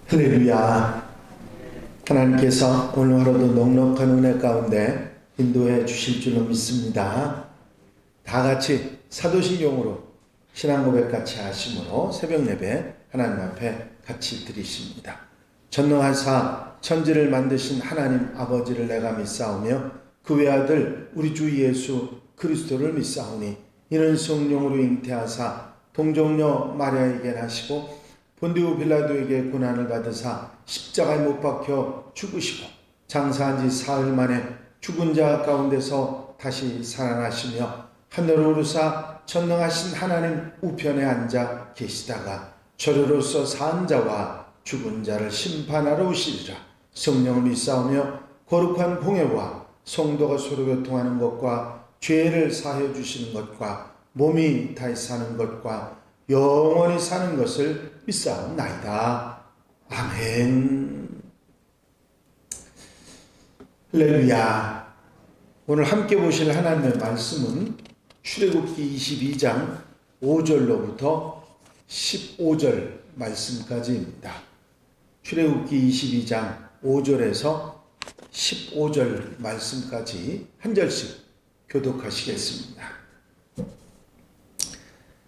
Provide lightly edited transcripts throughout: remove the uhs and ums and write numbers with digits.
할렐루야. 하나님께서 오늘 하루도 넉넉한 은혜 가운데 인도해 주실 줄로 믿습니다. 다 같이 사도신경으로 신앙 고백 같이 하심으로 새벽 예배 하나님 앞에 같이 드리십니다. 전능하사 천지를 만드신 하나님 아버지를 내가 믿사오며 그 외아들 우리 주 예수 그리스도를 믿사오니 이는 성령으로 잉태하사 동정녀 마리아에게 나시고 본디오 빌라도에게 고난을 받으사 십자가에 못 박혀 죽으시고 장사한 지 사흘 만에 죽은 자 가운데서 다시 살아나시며 하늘로 오르사 전능하신 하나님 우편에 앉아 계시다가 저리로서 산 자와 죽은 자를 심판하러 오시리라. 성령을 믿사오며 거룩한 공예와 성도가 서로 교통하는 것과 죄를 사하여 주시는 것과 몸이 다시 사는 것과 영원히 사는 것을 믿사옵나이다. 아멘. 할렐루야. 오늘 함께 보실 하나님의 말씀은 출애굽기 22장 5절로부터 15절 말씀까지입니다. 출애굽기 22장 5절에서 15절 말씀까지 한 절씩 교독하시겠습니다.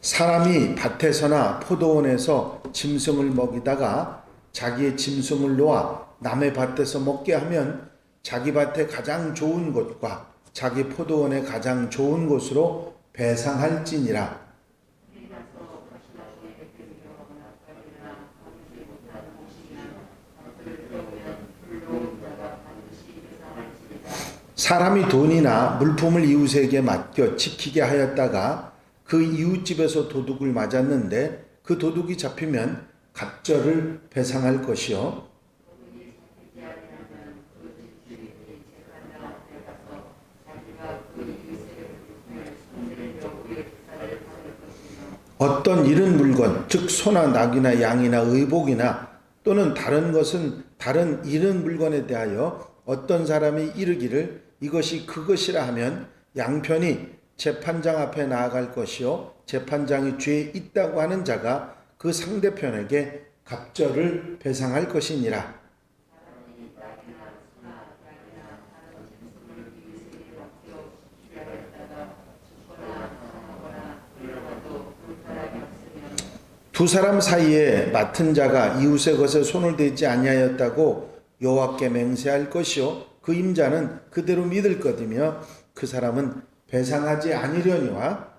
사람이 밭에서나 포도원에서 짐승을 먹이다가 자기의 짐승을 놓아 남의 밭에서 먹게 하면 자기 밭에 가장 좋은 곳과 자기 포도원에 가장 좋은 곳으로 배상할지니라. 사람이 돈이나 물품을 이웃에게 맡겨 지키게 하였다가 그 이웃집에서 도둑을 맞았는데 그 도둑이 잡히면 갑절을 배상할 것이요. 어떤 잃은 물건, 즉 소나 낙이나 양이나 의복이나 또는 다른 것은 다른 잃은 물건에 대하여 어떤 사람이 이르기를 이것이 그것이라 하면 양편이 재판장 앞에 나아갈 것이요 재판장이 죄 있다고 하는 자가 그 상대편에게 갑절을 배상할 것이니라. 두 사람 사이에 맡은 자가 이웃의 것에 손을 대지 아니하였다고 여호와께 맹세할 것이요 그 임자는 그대로 믿을 것이며 그 사람은 배상하지 아니려니와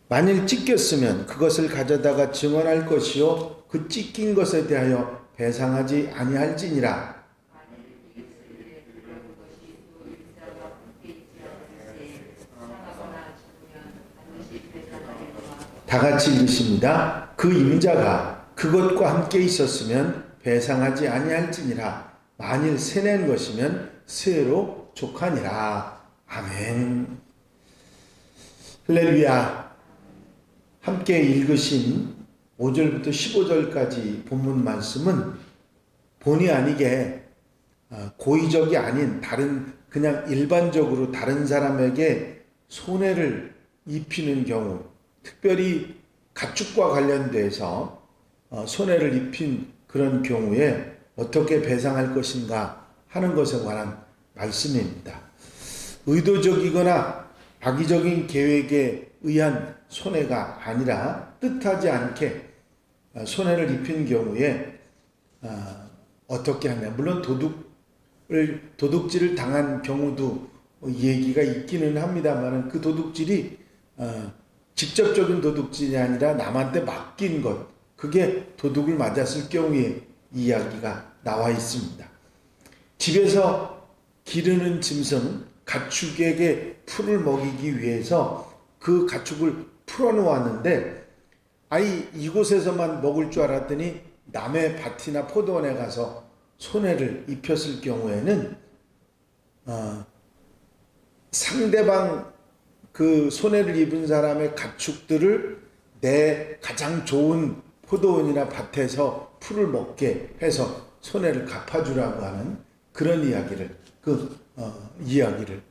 만일 찢겼으면 그것을 가져다가 증언할 것이요 그 찢긴 것에 대하여 배상하지 아니할지니라. 다 같이 읽으십니다. 그 임자가 그것과 함께 있었으면 배상하지 아니할지니라. 만일 세낸 것이면 세로 족하니라. 아멘. 할렐루야. 함께 읽으신 5절부터 15절까지 본문 말씀은 본의 아니게 고의적이 아닌 다른 그냥 일반적으로 다른 사람에게 손해를 입히는 경우, 특별히 가축과 관련돼서 손해를 입힌 그런 경우에 어떻게 배상할 것인가 하는 것에 관한 말씀입니다. 의도적이거나 악의적인 계획에 의한 손해가 아니라 뜻하지 않게 손해를 입힌 경우에 어떻게 하냐. 물론 도둑질을 당한 경우도 얘기가 있기는 합니다만 그 도둑질이 직접적인 도둑질이 아니라 남한테 맡긴 것, 그게 도둑을 맞았을 경우에 이야기가 나와 있습니다. 집에서 기르는 짐승, 가축에게 풀을 먹이기 위해서 그 가축을 풀어놓았는데 이곳에서만 먹을 줄 알았더니 남의 밭이나 포도원에 가서 손해를 입혔을 경우에는 상대방 그 손해를 입은 사람의 가축들을 내 가장 좋은 포도원이나 밭에서 풀을 먹게 해서 손해를 갚아주라고 하는 그런 이야기를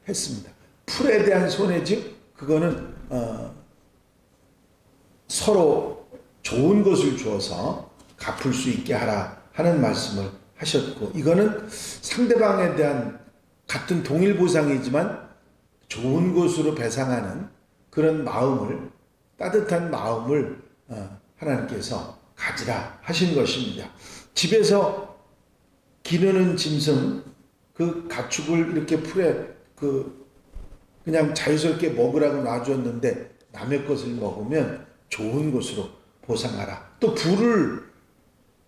했습니다. 풀에 대한 손해지 그거는 서로 좋은 것을 주어서 갚을 수 있게 하라 하는 말씀을 하셨고, 이거는 상대방에 대한 같은 동일 보상이지만 좋은 것으로 배상하는 그런 마음을, 따뜻한 마음을 하나님께서 가지라 하신 것입니다. 집에서 기르는 짐승, 그 가축을 이렇게 풀에 그냥 자유스럽게 먹으라고 놔주었는데 남의 것을 먹으면 좋은 것으로 보상하라. 또 불을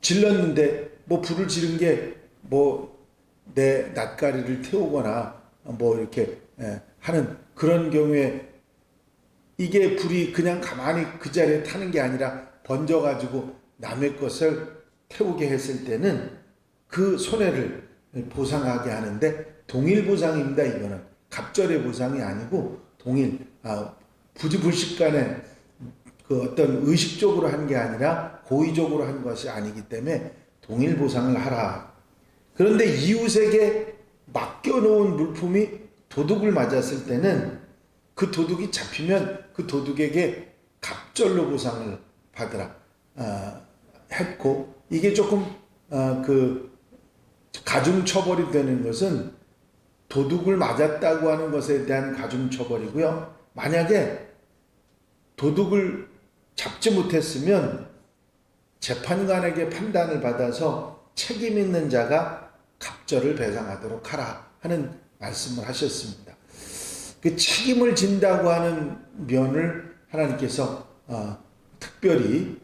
질렀는데 불을 지른 게 내 낯가리를 태우거나 이렇게 하는 그런 경우에, 이게 불이 그냥 가만히 그 자리에 타는 게 아니라 번져가지고 남의 것을 태우게 했을 때는 그 손해를 보상하게 하는데 동일 보상입니다. 이거는 갑절의 보상이 아니고 동일, 부지불식간에 그 어떤 의식적으로 한 게 아니라 고의적으로 한 것이 아니기 때문에 동일 보상을 하라. 그런데 이웃에게 맡겨놓은 물품이 도둑을 맞았을 때는 그 도둑이 잡히면 그 도둑에게 갑절로 보상을 받으라 했고, 이게 조금 가중처벌이 되는 것은 도둑을 맞았다고 하는 것에 대한 가중처벌이고요. 만약에 도둑을 잡지 못했으면 재판관에게 판단을 받아서 책임 있는 자가 갑절을 배상하도록 하라 하는 말씀을 하셨습니다. 그 책임을 진다고 하는 면을 하나님께서 특별히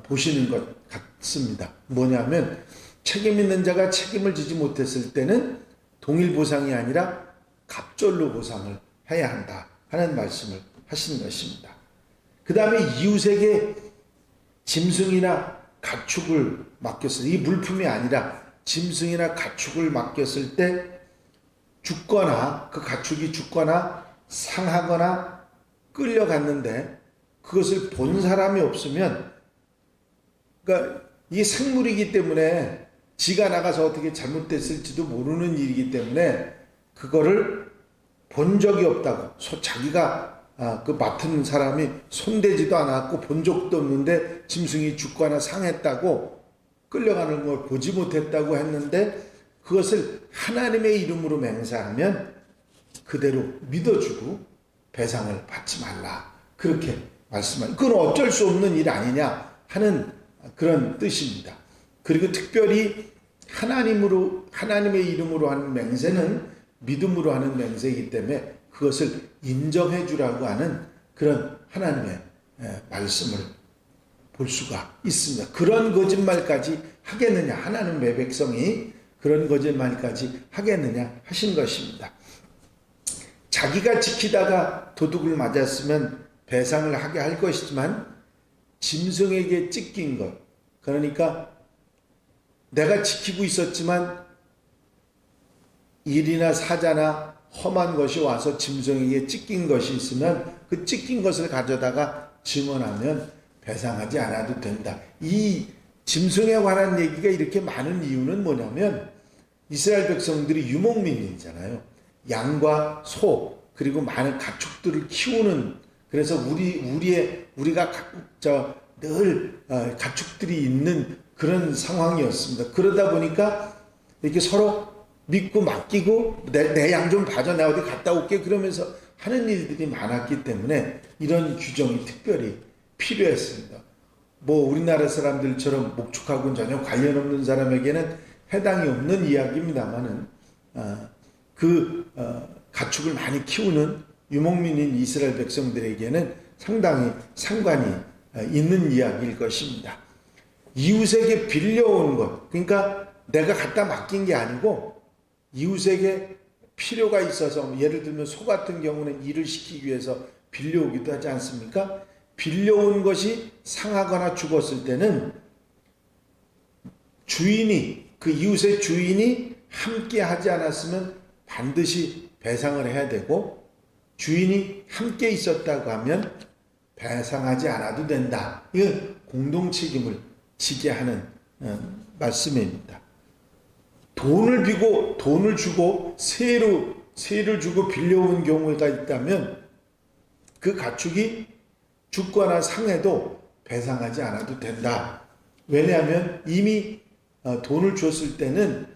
보시는 것 같습니다. 뭐냐면 책임 있는 자가 책임을 지지 못했을 때는 동일 보상이 아니라 갑절로 보상을 해야 한다 하는 말씀을 하신 것입니다. 그 다음에 이웃에게 짐승이나 가축을 맡겼을 때, 이 물품이 아니라 짐승이나 가축을 맡겼을 때 죽거나 그 가축이 죽거나 상하거나 끌려갔는데 그것을 본 사람이 없으면, 그러니까 이게 생물이기 때문에 지가 나가서 어떻게 잘못됐을지도 모르는 일이기 때문에 그거를 본 적이 없다고, 자기가 그 맡은 사람이 손대지도 않았고 본 적도 없는데 짐승이 죽거나 상했다고, 끌려가는 걸 보지 못했다고 했는데 그것을 하나님의 이름으로 맹세하면 그대로 믿어주고 배상을 받지 말라, 그렇게 말씀하는, 그건 어쩔 수 없는 일 아니냐 하는 그런 뜻입니다. 그리고 특별히 하나님의 이름으로 하는 맹세는 믿음으로 하는 맹세이기 때문에 그것을 인정해 주라고 하는 그런 하나님의 말씀을 볼 수가 있습니다. 그런 거짓말까지 하겠느냐, 하나님의 백성이 그런 거짓말까지 하겠느냐 하신 것입니다. 자기가 지키다가 도둑을 맞았으면 배상을 하게 할 것이지만 짐승에게 찢긴 것, 그러니까 내가 지키고 있었지만 일이나 사자나 험한 것이 와서 짐승에게 찢긴 것이 있으면 그 찢긴 것을 가져다가 증언하면 배상하지 않아도 된다. 이 짐승에 관한 얘기가 이렇게 많은 이유는 뭐냐면 이스라엘 백성들이 유목민이잖아요. 양과 소 그리고 많은 가축들을 키우는, 그래서 우리가 늘 가축들이 있는 그런 상황이었습니다. 그러다 보니까 이렇게 서로 믿고 맡기고 내 양 좀 봐줘, 내가 어디 갔다 올게, 그러면서 하는 일들이 많았기 때문에 이런 규정이 특별히 필요했습니다. 우리나라 사람들처럼 목축하고는 전혀 관련 없는 사람에게는 해당이 없는 이야기입니다만은 가축을 많이 키우는 유목민인 이스라엘 백성들에게는 상당히 상관이 있는 이야기일 것입니다. 이웃에게 빌려온 것, 그러니까 내가 갖다 맡긴 게 아니고 이웃에게 필요가 있어서, 예를 들면 소 같은 경우는 일을 시키기 위해서 빌려오기도 하지 않습니까? 빌려온 것이 상하거나 죽었을 때는 그 이웃의 주인이 함께 하지 않았으면 반드시 배상을 해야 되고, 주인이 함께 있었다고 하면 배상하지 않아도 된다. 이건 공동 책임을 지게 하는 말씀입니다. 돈을 주고 세를 주고 빌려온 경우가 있다면 그 가축이 죽거나 상해도 배상하지 않아도 된다. 왜냐하면 이미 돈을 줬을 때는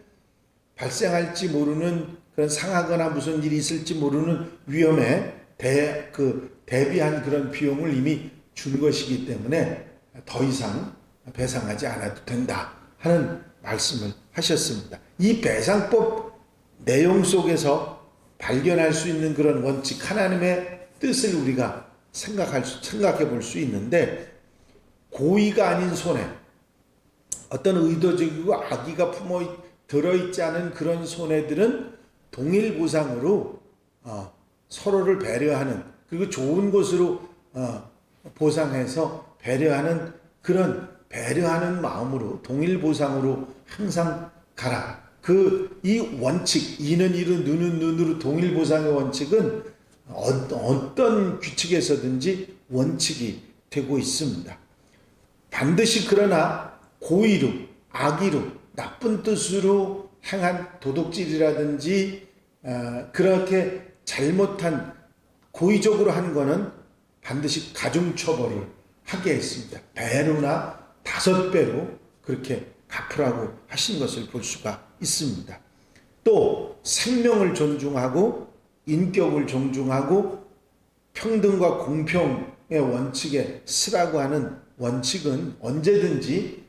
발생할지 모르는 그런 상하거나 무슨 일이 있을지 모르는 위험에 대비한 그런 비용을 이미 준 것이기 때문에 더 이상 배상하지 않아도 된다 하는 말씀을 하셨습니다. 이 배상법 내용 속에서 발견할 수 있는 그런 원칙, 하나님의 뜻을 우리가 생각해 볼 수 있는데, 고의가 아닌 손해, 어떤 의도적이고 악의가 들어있지 않은 그런 손해들은 동일 보상으로 서로를 배려하는, 그리고 좋은 곳으로 보상해서 배려하는, 그런 배려하는 마음으로 동일 보상으로 항상 가라. 이 원칙, 이는 이로 눈은 눈으로 동일 보상의 원칙은 어떤 규칙에서든지 원칙이 되고 있습니다. 반드시 그러나 고의로, 악의로, 나쁜 뜻으로 행한 도둑질이라든지 그렇게 잘못한, 고의적으로 한 거는 반드시 가중처벌을 하게 했습니다. 배로나 5배로 그렇게 갚으라고 하신 것을 볼 수가 있습니다. 또 생명을 존중하고 인격을 존중하고 평등과 공평의 원칙에 쓰라고 하는 원칙은 언제든지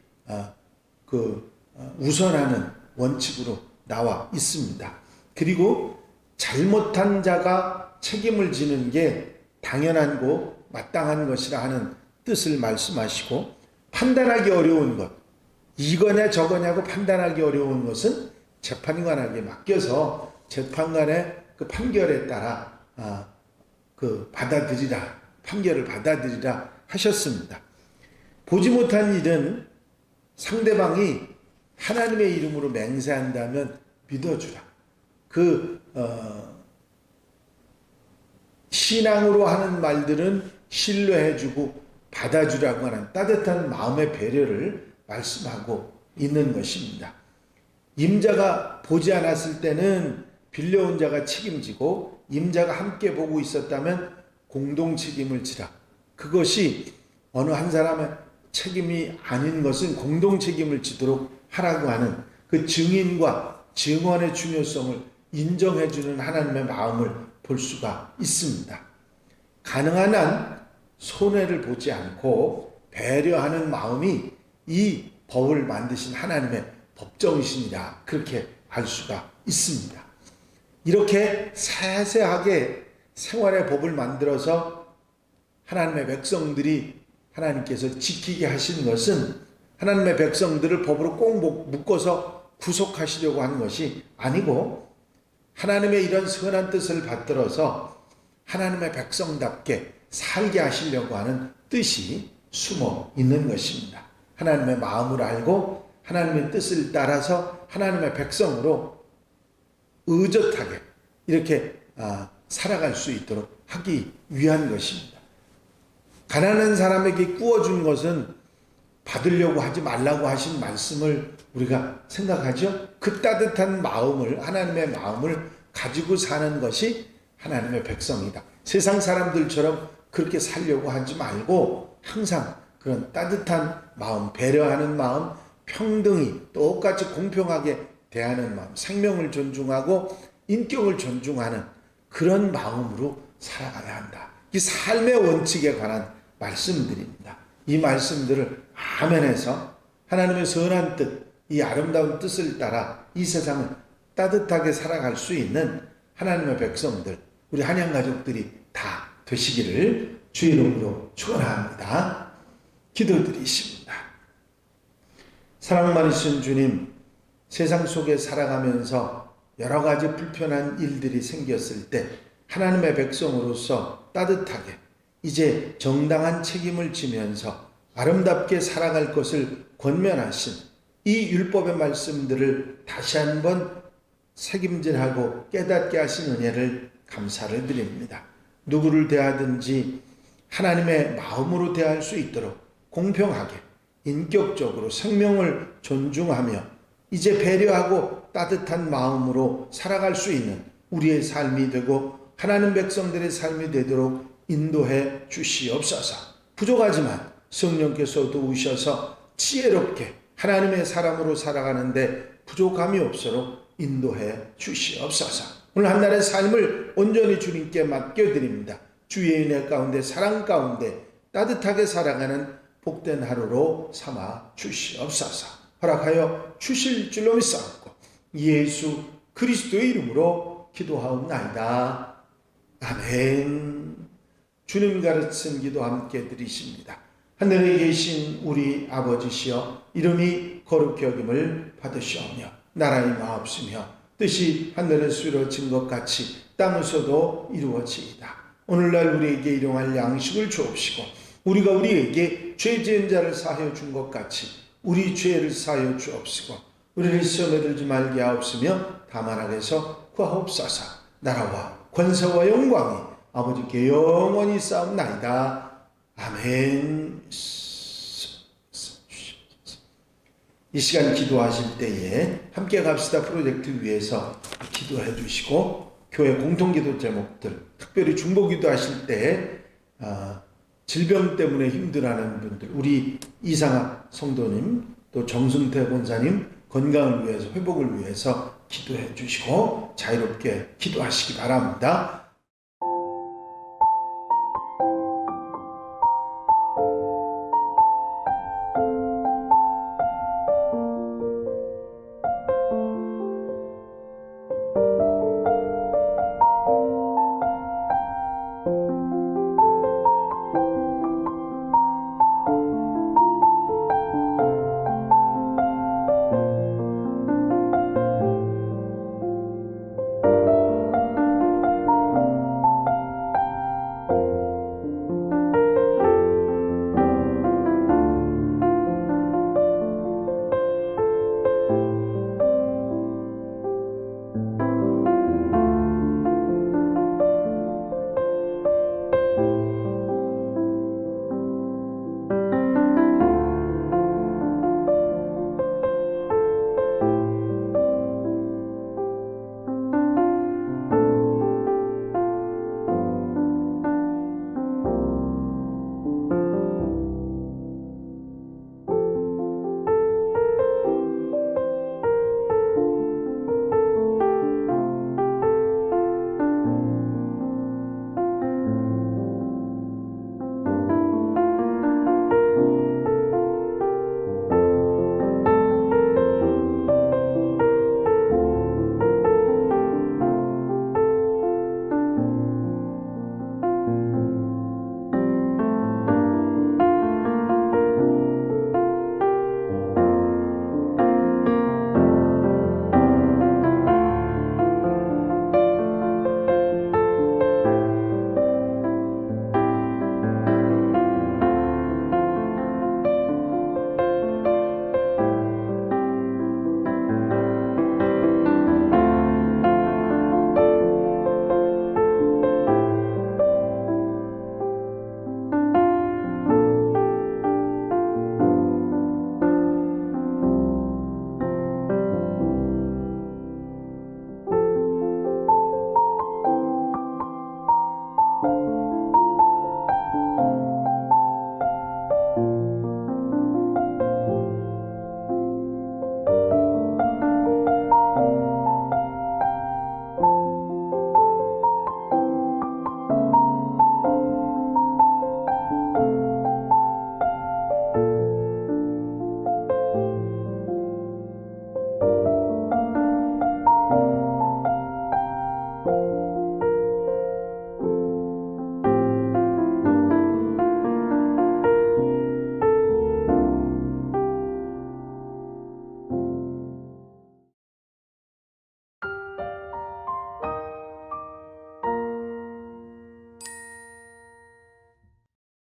우선하는 원칙으로 나와 있습니다. 그리고 잘못한 자가 책임을 지는 게 당연하고 마땅한 것이라 하는 뜻을 말씀하시고, 판단하기 어려운 것, 이거냐 저거냐고 판단하기 어려운 것은 재판관에게 맡겨서 재판관의 그 판결에 따라 판결을 받아들이라 하셨습니다. 보지 못한 일은 상대방이 하나님의 이름으로 맹세한다면 믿어주라. 신앙으로 하는 말들은 신뢰해주고 받아주라고 하는 따뜻한 마음의 배려를 말씀하고 있는 것입니다. 임자가 보지 않았을 때는 빌려온 자가 책임지고, 임자가 함께 보고 있었다면 공동 책임을 지라. 그것이 어느 한 사람의 책임이 아닌 것은 공동 책임을 지도록 하라고 하는 그 증인과 증언의 중요성을 인정해주는 하나님의 마음을 볼 수가 있습니다. 가능한 한 손해를 보지 않고 배려하는 마음이 이 법을 만드신 하나님의 법정이시니라, 그렇게 알 수가 있습니다. 이렇게 세세하게 생활의 법을 만들어서 하나님의 백성들이 하나님께서 지키게 하신 것은 하나님의 백성들을 법으로 꼭 묶어서 구속하시려고 하는 것이 아니고, 하나님의 이런 선한 뜻을 받들어서 하나님의 백성답게 살게 하시려고 하는 뜻이 숨어 있는 것입니다. 하나님의 마음을 알고 하나님의 뜻을 따라서 하나님의 백성으로 의젓하게 이렇게 살아갈 수 있도록 하기 위한 것입니다. 가난한 사람에게 구워준 것은 받으려고 하지 말라고 하신 말씀을 우리가 생각하죠. 그 따뜻한 마음을, 하나님의 마음을 가지고 사는 것이 하나님의 백성이다. 세상 사람들처럼 그렇게 살려고 하지 말고 항상 그런 따뜻한 마음, 배려하는 마음, 평등히 똑같이 공평하게 대하는 마음, 생명을 존중하고 인격을 존중하는 그런 마음으로 살아가야 한다. 이 삶의 원칙에 관한 말씀들입니다. 이 말씀들을 아멘해서 하나님의 선한 뜻, 이 아름다운 뜻을 따라 이 세상을 따뜻하게 살아갈 수 있는 하나님의 백성들, 우리 한양 가족들이 다 되시기를 주의 이름으로 축원합니다. 기도드리십니다. 사랑 많으신 주님, 세상 속에 살아가면서 여러 가지 불편한 일들이 생겼을 때 하나님의 백성으로서 따뜻하게 이제 정당한 책임을 지면서 아름답게 살아갈 것을 권면하신 이 율법의 말씀들을 다시 한번 책임질하고 깨닫게 하신 은혜를 감사를 드립니다. 누구를 대하든지 하나님의 마음으로 대할 수 있도록 공평하게 인격적으로 생명을 존중하며 이제 배려하고 따뜻한 마음으로 살아갈 수 있는 우리의 삶이 되고 하나님 백성들의 삶이 되도록 인도해 주시옵소서. 부족하지만 성령께서 도우셔서 지혜롭게 하나님의 사람으로 살아가는데 부족함이 없도록 인도해 주시옵소서. 오늘 한 날의 삶을 온전히 주님께 맡겨드립니다. 주의 은혜 가운데 사랑 가운데 따뜻하게 살아가는 복된 하루로 삼아 주시옵소서. 허락하여 주실 줄로 믿사옵고 예수 그리스도의 이름으로 기도하옵나이다. 아멘. 주님 가르친 기도 함께 드리십니다. 하늘에 계신 우리 아버지시여, 이름이 거룩히 여김을 받으시오며 나라의 마옵시며 뜻이 하늘에서 이루어진 것 같이 땅에서도 이루어지이다. 오늘날 우리에게 일용할 양식을 주옵시고 우리가 우리에게 죄 지은 자를 사하여 준 것 같이 우리 죄를 사하여 주옵시고 우리를 시험에 들지 말게 하옵시며 다만 악에서 구하옵소서. 나라와 권세와 영광이 아버지께 영원히 싸움나이다. 아멘. 이 시간 기도하실 때에 함께 갑시다 프로젝트 위해서 기도해 주시고 교회 공통기도 제목들, 특별히 중보기도 하실 때 질병 때문에 힘들어하는 분들, 우리 이상학 성도님, 또 정순태 권사님 건강을 위해서, 회복을 위해서 기도해 주시고 자유롭게 기도하시기 바랍니다.